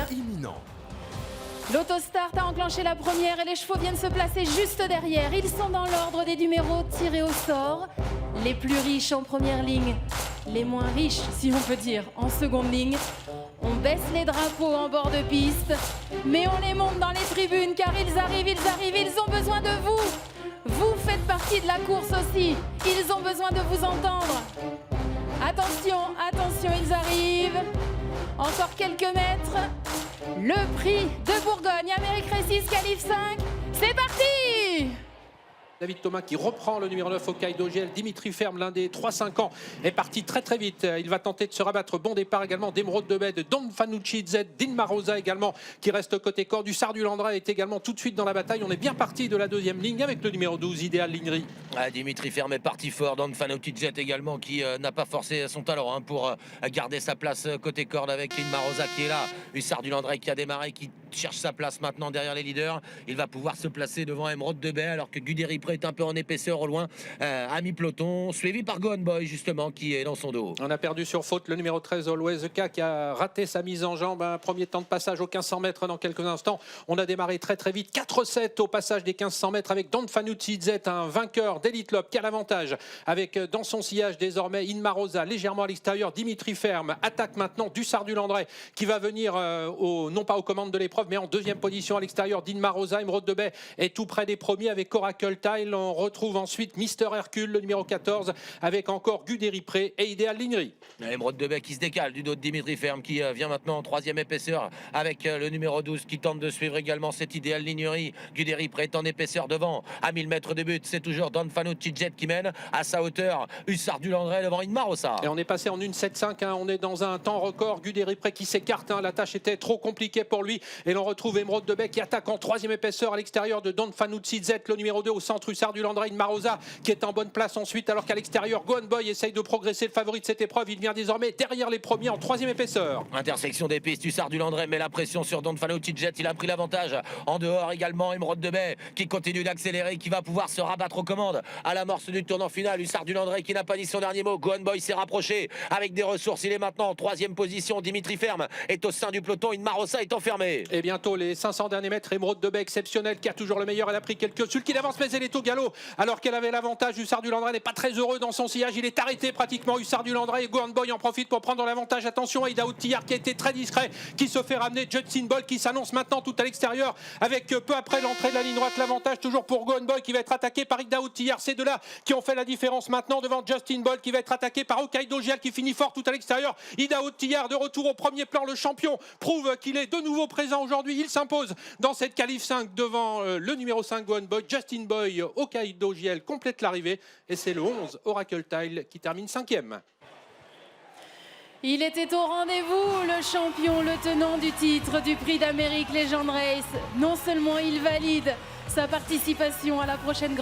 première. Imminent. L'autostart a enclenché la première et les chevaux viennent se placer juste derrière. Ils sont dans l'ordre des numéros tirés au sort. Les plus riches en première ligne, les moins riches, si on peut dire, en seconde ligne. On baisse les drapeaux en bord de piste, mais on les monte dans les tribunes car ils arrivent, ils ont besoin de vous. Vous faites partie de la course aussi. Ils ont besoin de vous entendre. Attention, attention, ils arrivent. Encore quelques mètres. Le prix de Bourgogne, Amérique Récise, qualif 5. C'est parti! David Thomas qui reprend le numéro 9 au Hokkaido GL. Dimitri Ferme, l'un des 3-5 ans, est parti très vite. Il va tenter de se rabattre. Bon départ également d'Emeraude de Baie, de Don Fanucci Z, d'Inma Rosa également qui reste côté corps. Du Sar du Landra est également tout de suite dans la bataille. On est bien parti de la deuxième ligne avec le numéro 12, Idéal Lignery. Dimitri Ferme est parti fort. Don Fanucci Z également qui n'a pas forcé son talent pour garder sa place côté corde avec Inma Rosa qui est là. Hussard du Landré qui a démarré, qui cherche sa place maintenant derrière les leaders. Il va pouvoir se placer devant Emeraude de Baie alors que Guderi Pré est un peu en épaisseur au loin à mi-peloton, suivi par Gohan Boy justement qui est dans son dos. On a perdu sur faute le numéro 13 Always K qui a raté sa mise en jambe. Un premier temps de passage aux 1500 mètres dans quelques instants. On a démarré très vite. 4-7 au passage des 1500 mètres avec Don Fanucci Z, un vainqueur d'Elite Lob qui a l'avantage avec dans son sillage désormais Inma Rosa légèrement à l'extérieur. Dimitri Ferme attaque maintenant du Sar du Landré qui va venir non pas aux commandes de l'épreuve mais en deuxième position à l'extérieur d'Inma Rosa. Emeraude de Baie est tout près des premiers avec Oracle Tile. On retrouve ensuite Mister Hercule, le numéro 14, avec encore Guderi Pré et Idéal Lignery. Emeraude de Baie qui se décale du dos de Dimitri Ferme qui vient maintenant en troisième épaisseur avec le numéro 12 qui tente de suivre également cet Idéal Lignery. Guderi Pré est en épaisseur devant à 1000 mètres de but. C'est toujours Don Fanucci Jet qui mène à sa hauteur. Hussard du Landré devant Inma Rosa. Et on est passé en 1,75. On est dans un temps record. Guderi Pré qui s'écarte. La tâche était trop compliquée pour lui. Et l'on retrouve Emeraude de Baie qui attaque en troisième épaisseur à l'extérieur de Don Fanucci Z, le numéro 2 au centre. Hussard du Landré, Inma Rosa qui est en bonne place ensuite alors qu'à l'extérieur Gohan Boy essaye de progresser, le favori de cette épreuve. Il vient désormais derrière les premiers en troisième épaisseur. Intersection des pistes, Hussard du Landré met la pression sur Don Fanucci Jet. Il a pris l'avantage en dehors également. Emeraude de Baie qui continue d'accélérer, qui va pouvoir se rabattre aux commandes à l'amorce du tournant final. Hussard du Landré qui n'a pas dit son dernier mot. Gohan Boy s'est rapproché avec des ressources. Il est maintenant en troisième position. Dimitri Ferme est au sein du peloton. Inma Rosa est enfermé. Et bientôt les 500 derniers mètres. Emeraude de Baie exceptionnelle qui a toujours le meilleur. Elle a pris quelques sulky d'avance mais elle est au galop alors qu'elle avait l'avantage. Hussard du Landré n'est pas très heureux dans son sillage. Il est arrêté pratiquement. Hussard du Landré et Gohan Boy en profite pour prendre l'avantage. Attention, Aïda Outillard qui a été très discret, qui se fait ramener. Justin Bolt qui s'annonce maintenant tout à l'extérieur avec peu après l'entrée de la ligne droite. L'avantage toujours pour Gohan Boy qui va être attaqué par Aïda Outillard. C'est deux là qui ont fait la différence maintenant devant Justin Bolt qui va être attaqué par Hokkaido GL qui finit fort tout à l'extérieur. Aïda Outillard de retour au premier plan. Le champion prouve qu'il est de nouveau présent aujourd'hui. Il s'impose dans cette qualif 5 devant le numéro 5 Gohan Boy. Justin Boy, Hokkaido GL complète l'arrivée et c'est le 11 Oracle Tile qui termine 5e. Il était au rendez-vous, le champion, le tenant du titre du prix d'Amérique Legend Race. Non seulement il valide sa participation à la prochaine grande